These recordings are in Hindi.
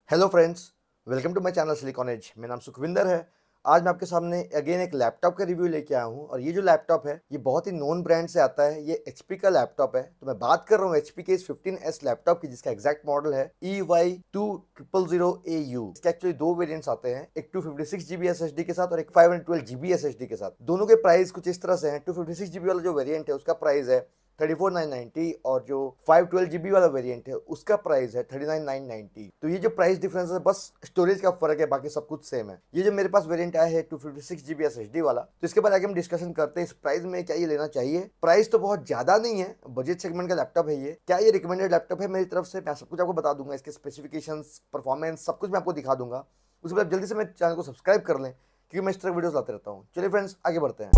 Hello friends, welcome to my channel silicon age. मेरा नाम सुखविंदर है। आज मैं आपके सामने अगेन एक लैपटॉप का रिव्यू लेके आया हूँ और ये जो लैपटॉप है ये बहुत ही नोन ब्रांड से आता है। ये एचपी का लैपटॉप है। तो मैं बात कर रहा हूँ एचपी के इस 15S लैपटॉप की, जिसका एग्जैक्ट मॉडल है EY2000AU। इसके एक्चुअली दो वेरिएंट्स आते हैं, एक 256GB SSD के साथ और एक 512GB SSD के साथ। दोनों के प्राइस कुछ इस तरह से हैं। 256GB वाला जो वेरियंट है उसका प्राइस है 34,990 और जो 512GB वाला वेरिएंट है उसका प्राइस है 39,990। तो ये जो प्राइस डिफरेंस है बस स्टोरेज का फर्क है, बाकी सब कुछ सेम है। ये जो मेरे पास वेरिएंट आया है 256GB SSD वाला, तो इसके बाद आगे हम डिस्कशन करते हैं इस प्राइस में क्या ये लेना चाहिए। प्राइस तो बहुत ज्यादा नहीं है, बजट सेगमेंट का लैपटॉप है ये। क्या ये रिकमेंडेड लैपटॉप है मेरी तरफ से? मैं सब कुछ आपको बता दूंगा, इसके स्पेसिफिकेशंस, परफॉर्मेंस, सब कुछ मैं आपको दिखा दूंगा। उसके बाद जल्दी से मेरे चैनल को सब्सक्राइब कर लें क्योंकि मैं इस तरह वीडियोस लाते रहता हूँ। चलिए फ्रेंड्स, आगे बढ़ते हैं।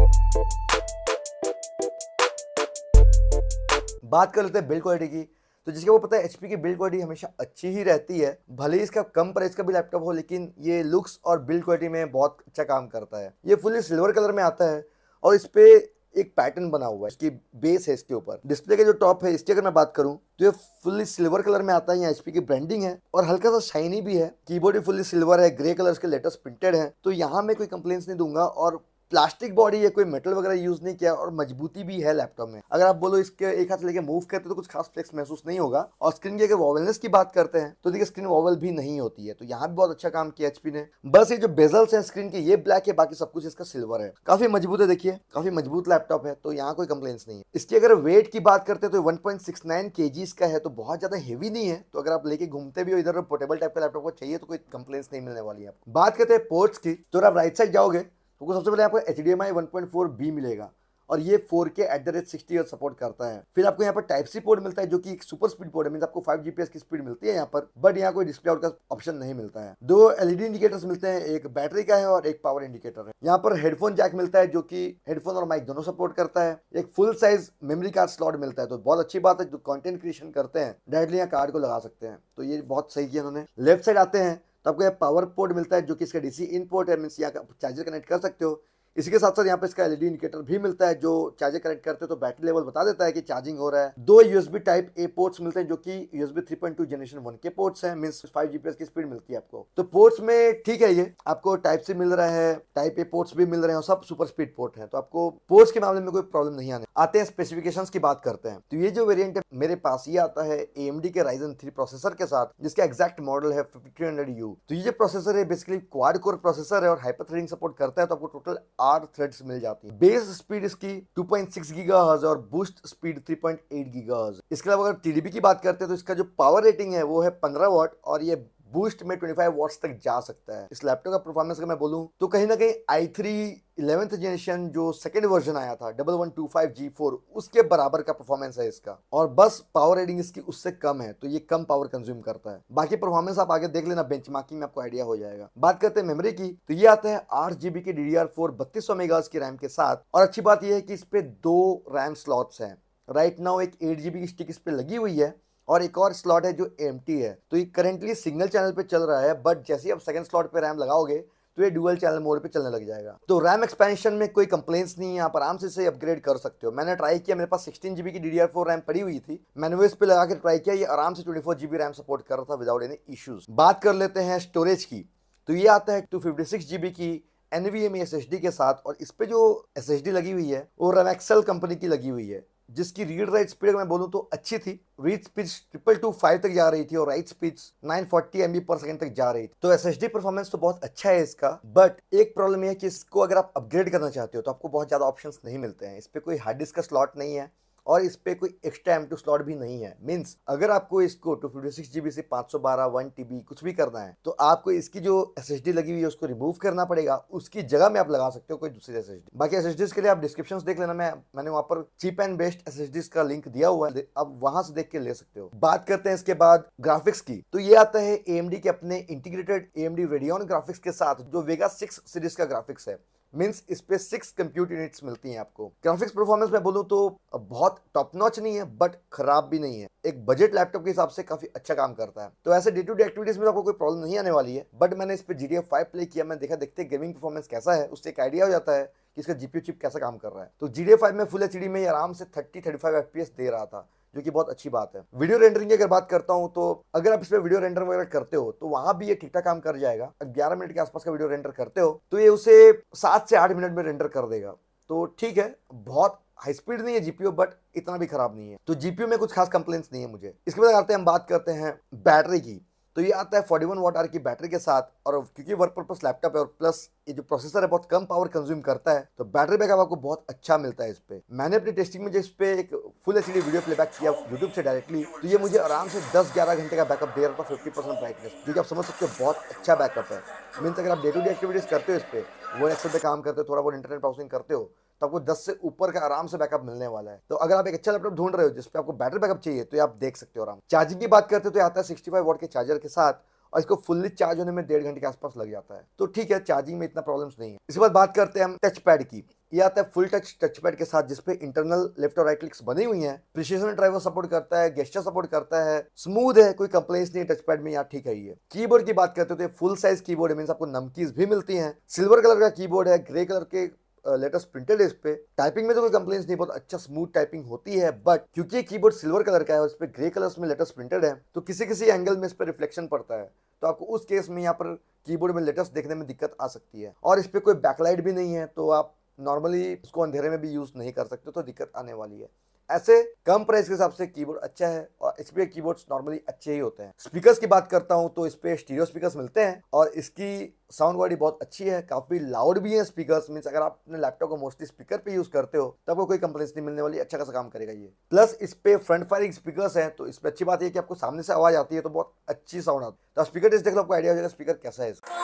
बात कर लेते हैं बिल्ड क्वालिटी की। तो जिसके वो पता है एचपी की बिल्ड क्वालिटी हमेशा अच्छी ही रहती है। भले ही इसका कम प्राइस का भी लैपटॉप हो, लेकिन ये लुक्स और बिल्ड क्वालिटी में बहुत अच्छा काम करता है। ये फुली सिल्वर कलर में आता है और इस पे एक पैटर्न बना हुआ है। इसकी बेस है, इसके ऊपर डिस्प्ले का जो टॉप है इसकी अगर मैं बात करूं तो ये फुल्ली सिल्वर कलर में आता है। यहाँ एचपी की ब्रांडिंग है और हल्का सा शाइनी भी है। कीबोर्ड भी फुल्ली सिल्वर है, ग्रे कलर के लेटेस्ट प्रिंटेड है। तो यहाँ मैं कोई कंप्लेंट्स नहीं दूंगा। और प्लास्टिक बॉडी है, कोई मेटल वगैरह यूज नहीं किया और मजबूती भी है लैपटॉप में। अगर आप बोलो इसके एक हाथ लेके मूव करते तो कुछ खास फ्लेक्स महसूस नहीं होगा। और स्क्रीन की अगर वॉवलनेस की बात करते हैं तो देखिए स्क्रीन वॉवल भी नहीं होती है। तो यहाँ भी बहुत अच्छा काम किया एचपी ने। बस ये जो बेजल्स हैं स्क्रीन के ये ब्लैक है, बाकी सब कुछ इसका सिल्वर है। काफी मजबूत है, देखिए काफी मजबूत लैपटॉप है। तो यहाँ कोई कंप्लेंट्स नहीं है। इसकी अगर वेट की बात करते हैं तो 1.69 kg का है, तो बहुत ज्यादा हेवी नहीं है। तो अगर आप लेके घूमते भी हो इधर पोर्टेबल टाइप का लैपटॉप को चाहिए तो कोई कंप्लेंट्स नहीं मिलने वाली है आपको। बात करते हैं पोर्ट्स की, तो आप राइट साइड जाओगे तो सबसे पहले आपको HDMI 1.4B मिलेगा और ये 4K @60 सपोर्ट करता है। फिर आपको यहाँ पर टाइप सी पोर्ट मिलता है जो कि एक सुपर स्पीड पोर्ट है। मींस आपको 5 GPS की स्पीड मिलती है यहाँ पर, बट यहाँ कोई डिस्प्ले आउट का ऑप्शन नहीं मिलता है। दो LED इंडिकेटर्स मिलते हैं, एक बैटरी का है और एक पावर इंडिकेटर है। यहाँ पर हेडफोन जैक मिलता है जो कि हेडफोन और माइक दोनों सपोर्ट करता है। एक full size memory card slot मिलता है, तो बहुत अच्छी बात है। जो कंटेंट क्रिएशन करते हैं डायरेक्टली यहाँ कार्ड को लगा सकते हैं, तो ये बहुत सही किया उन्होंने। लेफ्ट साइड आते हैं तो आपको यहाँ पावर पोर्ट मिलता है जो कि इसका DC इन पोर्ट है। मीन्स यहाँ चार्जर कनेक्ट कर सकते हो। इसी के साथ साथ यहाँ पे इसका LED इंडिकेटर भी मिलता है जो चार्जर कनेक्ट करते हो तो बैटरी लेवल बता देता है कि चार्जिंग हो रहा है। दो USB टाइप A पोर्ट्स मिलते हैं जो कि USB 3.2 जनरेशन 1 के पोर्ट्स हैं। मींस 5 GPS की स्पीड मिलती है आपको। तो पोर्ट्स में ठीक है, ये आपको टाइप C मिल रहा है, टाइप A पोर्ट्स भी मिल रहे हैं और सब सुपर स्पीड पोर्ट है। तो आपको पोर्ट्स के मामले में कोई प्रॉब्लम नहीं आते हैं स्पेसिफिकेशंस की बात करते हैं। तो ये जो वेरिएंट है मेरे पास ये आता है AMD के Ryzen 3 प्रोसेसर के साथ, जिसका एग्जैक्ट मॉडल है 5300U। तो ये जो प्रोसेसर है बेसिकली क्वाड कोर प्रोसेसर है और हाइपर थ्रेडिंग सपोर्ट करता है। तो आपको टोटल 8 थ्रेड्स मिल जाती है। बेस स्पीड इसकी 2.6 गीगाहर्ट्ज और बूस्ट स्पीड 3.8 गीगाहर्ट्ज। इसके अलावा अगर TDP की बात करते हैं तो इसका जो पावर रेटिंग है वो है 15 वाट और ये बूस्ट में 25 वॉट्स तक जा सकता है। इस लैपटॉप का परफॉर्मेंस अगर मैं बोलूं तो कहीं ना कहीं i3 11th जनरेशन जो सेकंड वर्जन आया था 1125G4 उसके बराबर का परफॉर्मेंस है इसका। और बस पावर रेटिंग इसकी उससे कम है, तो ये कम पावर कंज्यूम करता है। बाकी परफॉर्मेंस आप आगे देख लेना, बेंचमार्किंग में आपको आइडिया हो जाएगा। बात करते हैं मेमोरी की, तो ये आता है 8GB की DDR4 3200 मेगाहर्ट्ज की रैम के साथ। और अच्छी बात यह है कि इस पे 2 रैम स्लॉट्स हैं। राइट नाउ एक 8GB की स्टिक इस पे लगी हुई है और एक और स्लॉट है जो एम्प्टी है। तो ये करेंटली सिंगल चैनल पे चल रहा है, बट जैसे ही आप सेकंड स्लॉट पे रैम लगाओगे तो ये डुअल चैनल मोड पे चलने लग जाएगा। तो रैम एक्सपेंशन में कोई कंप्लेंट्स नहीं है, आप आराम से इसे अपग्रेड कर सकते हो। मैंने ट्राई किया, मेरे पास 16GB की DDR4 रैम पड़ी हुई थी, मैंने इस पे लगा के ट्राई किया, ये आराम से 24GB रैम सपोर्ट कर रहा था विदाउट एनी इश्यूज। बात कर लेते हैं स्टोरेज की, तो ये आता है 256GB की NVMe SSD के साथ और इस पे जो SSD लगी हुई है वो Remaxel कंपनी की लगी हुई है, जिसकी रीड राइट स्पीड मैं बोलूं तो अच्छी थी। रीड स्पीड 2225 तक जा रही थी और राइट स्पीड 940 MB पर सेकंड तक जा रही थी। तो SSD परफॉर्मेंस तो बहुत अच्छा है इसका, बट एक प्रॉब्लम है कि इसको अगर आप अपग्रेड करना चाहते हो तो आपको बहुत ज्यादा ऑप्शंस नहीं मिलते हैं। इस पे कोई हार्ड डिस्क का स्लॉट नहीं है और इस पे कोई एक्स्ट्रा M2 स्लॉट भी नहीं है। मींस अगर आपको इसको 256GB से 512 1TB कुछ भी करना है तो आपको इसकी जो SSD लगी हुई है उसको रिमूव करना पड़ेगा, उसकी जगह में आप लगा सकते हो कोई दूसरी SSD। बाकी SSDs के लिए आप डिस्क्रिप्शंस देख लेना, मैंने वहां पर चीप एंड बेस्ट SSDs का लिंक दिया हुआ है, आप वहां से देख के ले सकते हो। बात करते हैं इसके बाद ग्राफिक्स की, तो ये आता है AMD के अपने इंटीग्रेटेड AMD Radeon ग्राफिक्स के साथ जो Vega 6 सीरीज का ग्राफिक्स है। मींस इस पे 6 कंप्यूट यूनिट्स मिलती हैं आपको। ग्राफिक्स परफॉर्मेंस में बोलूं तो बहुत टॉप नॉच नहीं है बट खराब भी नहीं है, एक बजट लैपटॉप के हिसाब से काफी अच्छा काम करता है। तो ऐसे डे टू डे एक्टिविटीज में आपको कोई प्रॉब्लम नहीं आने वाली है। बट मैंने इस पे GTA 5 प्ले किया, मैंने देखा देखते गेमिंग परफॉर्मेंस कैसा है, उससे एक आइडिया हो जाता है कि इसका GPU चिप कैसा काम कर रहा है। तो GTA 5 में फुल HD में आराम से 30-35 FPS दे रहा था, जो कि बहुत अच्छी बात है। वीडियो रेंडरिंग की अगर बात करता हूँ तो अगर आप इस पे वीडियो रेंडर वगैरह करते हो तो वहां भी ये ठीक ठाक काम कर जाएगा। 11 मिनट के आसपास का वीडियो रेंडर करते हो तो ये उसे 7 से 8 मिनट में रेंडर कर देगा। तो ठीक है, बहुत हाई स्पीड नहीं है जीपीयू, बट इतना भी खराब नहीं है। तो जीपीयू में कुछ खास कंप्लेंट्स नहीं है मुझे। इसके बाद आते हैं, हम बात करते हैं बैटरी की। तो ये आता है 41 वाट आवर की बैटरी के साथ, और क्योंकि वर्क पर्पस लैपटॉप है और प्लस ये जो प्रोसेसर है बहुत कम पावर कंज्यूम करता है, तो बैटरी बैकअप आपको बहुत अच्छा मिलता है इस पे। मैंने अपनी टेस्टिंग में जो इस पे एक फुल एचडी वीडियो प्लेबैक किया यूट्यूब से डायरेक्टली, तो ये मुझे आराम से 10-11 घंटे का बैकअप दे रहा था 50% ब्राइटनेस, जो कि आप समझ सकते हो बहुत अच्छा बैकअप है। मीन्स अगर आप डे टू डे एक्टिविटीज करते हो इस पे, वो एक्सेल पे काम करते हो, थोड़ा बहुत इंटरनेट ब्राउजिंग करते हो, तो आपको 10 से ऊपर का आराम से बैकअप मिलने वाला है। तो अगर आप एक अच्छा लैपटॉप ढूंढ रहे हो जिसपे आपको बैटरी बैकअप चाहिए, तो ये आप देख सकते हो आराम। चार्जिंग की बात करते हो तो आता है 65 वाट के चार्जर के साथ, और इसको फुल्ली चार्ज होने में 1.5 घंटे के आसपास लग जाता है। तो ठीक है, चार्जिंग में इतना प्रॉब्लम्स नहीं है। इसके बाद बात करते हैं हम टच पैड की। ये आता है फुल टच पैड के साथ, जिसपे इंटरनल लेफ्ट और राइट क्लिक्स बनी हुई हैं। प्रिसिजन ड्राइवर सपोर्ट करता है, गेस्चर सपोर्ट करता है, स्मूथ है, कोई कंप्लेंट्स नहीं है टच पैड में, यहाँ ठीक है। ये कीबोर्ड की बात करते हो तो फुल साइज कीबोर्ड है, मींस आपको नमकीज भी मिलती हैं। सिल्वर कलर का कीबोर्ड है, ग्रे कलर के लेटेस्ट प्रिंटेड है इस पे। टाइपिंग में तो कोई कंप्लेंट्स नहीं, बहुत अच्छा स्मूथ टाइपिंग होती है, बट क्योंकि ये कीबोर्ड सिल्वर कलर का है और इस पे ग्रे कलर्स में लेटेस्ट प्रिंटेड है, तो किसी किसी एंगल में इस पे रिफ्लेक्शन पड़ता है, तो आपको उस केस में यहाँ पर कीबोर्ड में लेटेस्ट देखने में दिक्कत आ सकती है। और इस पे कोई बैकलाइट भी नहीं है, तो आप नॉर्मली इसको अंधेरे में भी यूज नहीं कर सकते, तो दिक्कत आने वाली है। ऐसे कम प्राइस के हिसाब से कीबोर्ड अच्छा है, और इस पे कीबोर्ड्स नॉर्मली अच्छे ही होते हैं। स्पीकर्स की बात करता हूं तो इस पे स्टीरियो स्पीकर्स मिलते हैं, और इसकी साउंड क्वालिटी बहुत अच्छी है, काफी लाउड भी है स्पीकर्स। मींस अगर आप अपने लैपटॉप को मोस्टली स्पीकर पे यूज करते हो तो आपको कोई कंप्लेंट्स नहीं मिलने वाली, अच्छा खासा काम करेगा ये। प्लस इस पे फ्रंट फायरिंग स्पीकर्स हैं, तो इस पे अच्छी बात है कि आपको सामने से आवाज आती है तो बहुत अच्छी साउंड आती है। तो स्पीकर टेस्ट देख लो, आपको आइडिया हो जाएगा स्पीकर कैसा है इसका।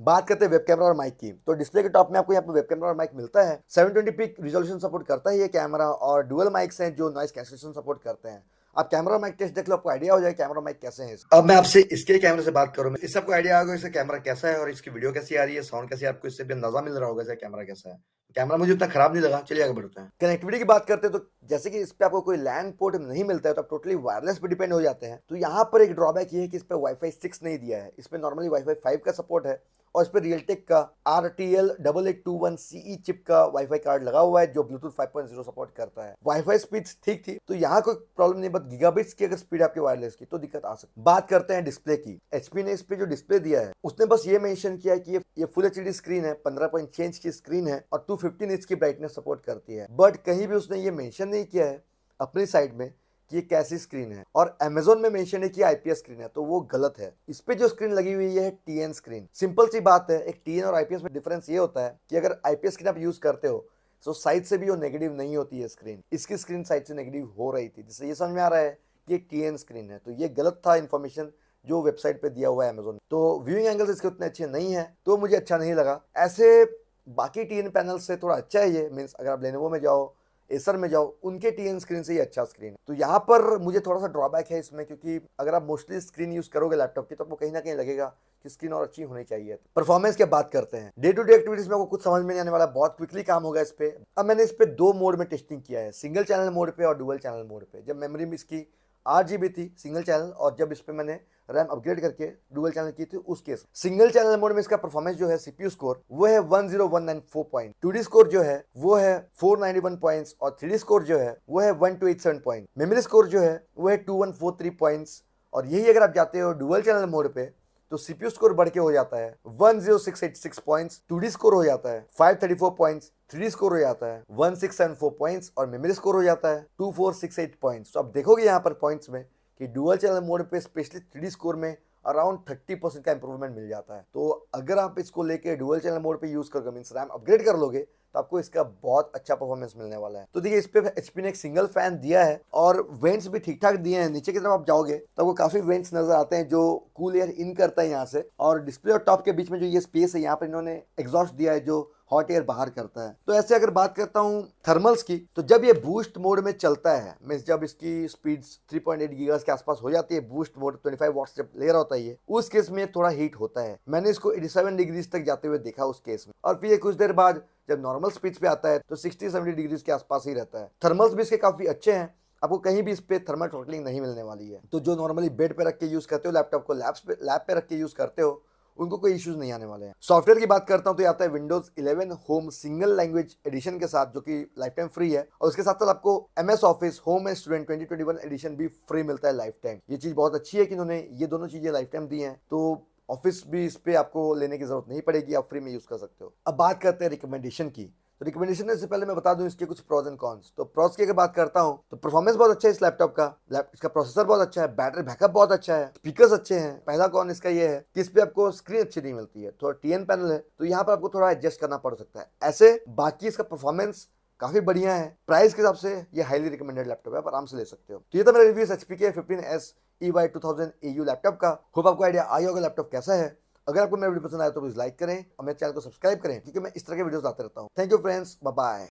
बात करते हैं वेब कैमरा और माइक की, तो डिस्प्ले के टॉप में आपको यहाँ पे वेब कैमरा और माइक मिलता है। 720p रिजोल्यूशन सपोर्ट करता है ये कैमरा, और डुअल माइक्स हैं जो नॉइस कैंसलेशन सपोर्ट करते हैं। आप कैमरा माइक टेस्ट देख लो, आपको आइडिया हो जाएगा कैमरा माइक कैसे हैं। अब मैं आपसे इसके कैमरे से बात करूं, इससे आपको आइडिया होगा इसका कैमरा कैसा है और इसकी वीडियो कैसी आ रही है, साउंड कैसी है, आपको इससे भी अंदाजा मिल रहा होगा इसका कैमरा कैसा है। कैमरा मुझे उतना खराब नहीं लगा। चलिए आगे बढ़ते हैं। कनेक्टिविटी की बात करते हैं तो जैसे कि इस पे आपको कोई लैंड पोर्ट नहीं मिलता है, तो आप टोटली वायरलेस पे डिपेंड हो जाते हैं। तो यहाँ पर एक ड्रॉबैक ये है कि इस पे वाईफाई 6 नहीं दिया है, इस पे नॉर्मली वाईफाई 5 का सपोर्ट है, और इस पे रियलटेक का RTL 8821CE चिप का वाईफाई कार्ड लगा हुआ है जो ब्लूटूथ 5.0 सपोर्ट करता है। वाईफाई स्पीड ठीक थी, तो यहाँ कोई प्रॉब्लम नहीं, बट गीगाबिट्स की अगर स्पीड आपके वायरलेस की तो दिक्कत आ सकती है। बात करते हैं डिस्प्ले की। HP ने इस पे जो डिस्प्ले दिया है उसने बस ये मेंशन किया है कि ये फुल HD स्क्रीन है, 15.6 इंच की स्क्रीन है, और 215 इंच की ब्राइटनेस सपोर्ट करती है। बट कहीं भी उसने ये मेंशन नहीं किया है अपनी साइड में कि ये कैसी स्क्रीन है, और Amazon में मेंशन है कि IPS स्क्रीन है, तो वो गलत है। इस पे जो स्क्रीन लगी हुई है TN स्क्रीन। सिंपल सी बात है, एक TN और IPS में डिफरेंस ये होता है कि अगर IPS स्क्रीन आप यूज करते हो तो साइड से भी वो नेगेटिव नहीं होती है स्क्रीन। इसकी स्क्रीन साइड से नेगेटिव हो रही थी, जिससे ये समझ में आ रहा है कि ये TN स्क्रीन है। तो ये गलत था इन्फॉर्मेशन जो वेबसाइट पे दिया हुआ है Amazon। तो व्यूइंग एंगल्स इसके उतने अच्छे नहीं है, तो मुझे अच्छा नहीं लगा। ऐसे बाकी TN पैनल से थोड़ा अच्छा है ये। मीन्स अगर आप लेनोवो में जाओ, एसर में जाओ, उनके TN स्क्रीन से ही अच्छा स्क्रीन है। तो यहाँ पर मुझे थोड़ा सा ड्रॉबैक है इसमें, क्योंकि अगर आप मोस्टली स्क्रीन यूज करोगे लैपटॉप की तो आपको कहीं ना कहीं लगेगा कि स्क्रीन और अच्छी होनी चाहिए। परफॉर्मेंस की बात करते हैं। डे टू डे एक्टिविटीज में आपको कुछ समझ में नहीं आने वाला, बहुत क्विकली काम होगा इस पे। अब मैंने इस पे 2 मोड में टेस्टिंग किया है, सिंगल चैनल मोड पे और डुअल चैनल मोड पे। जब मेमोरी में इसकी 8GB थी सिंगल चैनल, और जब इस पे मैंने रैम अपग्रेड करके डुअल चैनल की थी उस केस। सिंगल चैनल मोड में इसका परफॉर्मेंस जो है CPU स्कोर वो है 10194 पॉइंट, 2D स्कोर जो है वो है 491 पॉइंट्स, और 3D स्कोर जो है वो है 1287 पॉइंट। मेमोरी स्कोर जो है वो है 2143 पॉइंट्स। और यही अगर आप जाते हो डुअल चैनल मोड पे तो CPU स्कोर बढ़ के हो जाता है 10686 पॉइंट्स, 2D स्कोर हो जाता है 534 पॉइंट्स, 3D स्कोर हो जाता है 1674 पॉइंट्स, और मेमोरी स्कोर हो जाता है 2468 पॉइंट्स। तो आप देखोगे यहाँ पर पॉइंट्स में कि डुअल चैनल मोड पे स्पेशली 3D स्कोर में अराउंड 30% का इंप्रूवमेंट मिल जाता है। तो अगर आप इसको लेके डुअल चैनल मोड पे यूज करोगे, मींस रैम अपग्रेड कर लोगे, तो आपको इसका बहुत अच्छा परफॉर्मेंस मिलने वाला है। तो देखिए इस पे HP ने एक सिंगल फैन दिया है, और वेंट्स भी ठीक ठाक दिए हैं। नीचे की तरफ आप जाओगे तो आपको काफी वेंट्स नजर आते हैं जो कूल एयर इन करता है यहाँ से, और डिस्प्ले और टॉप के बीच में जो ये स्पेस है यहाँ पर इन्होंने एग्जॉस्ट दिया है जो हॉट एयर बाहर करता है। तो ऐसे अगर बात करता हूँ थर्मल्स की, तो जब ये बूस्ट मोड में चलता है, मींस जब इसकी स्पीड्स 3.8 गीगाहर्ट्ज के आसपास हो जाती है, बूस्ट मोड 25 वॉट्स जब ले रहा होता है ये, उस केस में थोड़ा हीट होता है। मैंने इसको 87 डिग्रीज तक जाते हुए देखा उस केस में, और फिर ये कुछ देर बाद जब नॉर्मल स्पीड पे आता है तो 60-70 डिग्रीज के आसपास ही रहता है। थर्मल्स भी इसके काफी अच्छे हैं, आपको कहीं भी इस पे थर्मल थ्रॉटलिंग नहीं मिलने वाली है। तो जो नॉर्मली बेड पे रख के यूज करते हो लैपटॉप को, लैब पे रख के यूज करते हो, उनको कोई इश्यूज नहीं आने वाले हैं। सॉफ्टवेयर की बात करता हूं तो ये आता है Windows 11 home single language edition के साथ, जो कि लाइफ टाइम फ्री है। और उसके साथ साथ आपको MS office home and student 2021 edition भी फ्री मिलता है लाइफ टाइम। ये चीज बहुत अच्छी है कि उन्होंने ये दोनों चीजें लाइफ टाइम दी हैं, तो ऑफिस भी इस पे आपको लेने की जरूरत नहीं पड़ेगी, आप फ्री में यूज कर सकते हो। अब बात करते हैं रिकमेंडेशन की। तो रिकमेंडेशन से पहले मैं बता दूं इसके कुछ प्रोज एंड कॉन्स। तो प्रोज की अगर बात करता हूं तो परफॉर्मेंस बहुत अच्छा है इस लैपटॉप का, इसका प्रोसेसर बहुत अच्छा है, बैटरी बैकअप बहुत अच्छा है, स्पीकर्स अच्छे हैं। पहला कॉन इसका ये है कि इस पे आपको स्क्रीन अच्छी नहीं मिलती है, थोड़ा TN पैनल है, तो यहाँ पर आपको थोड़ा एडजस्ट करना पड़ सकता है। ऐसे बाकी इसका परफॉर्मेंस काफी बढ़िया है। प्राइस के हिसाब से ये हाईली रिकमेंडेड लैपटॉप है, आप आराम से ले सकते हो। तो ये था मेरा रिव्यू HP के 15S EY 2000 AU लैपटॉप का। होप आपको आइडिया आया होगा लैपटॉप कैसा है। अगर आपको मेरा वीडियो पसंद आया तो प्लीज लाइक करें और मेरे चैनल को सब्सक्राइब करें, क्योंकि मैं इस तरह के वीडियोस लाते रहता हूँ। Thank you friends, bye bye.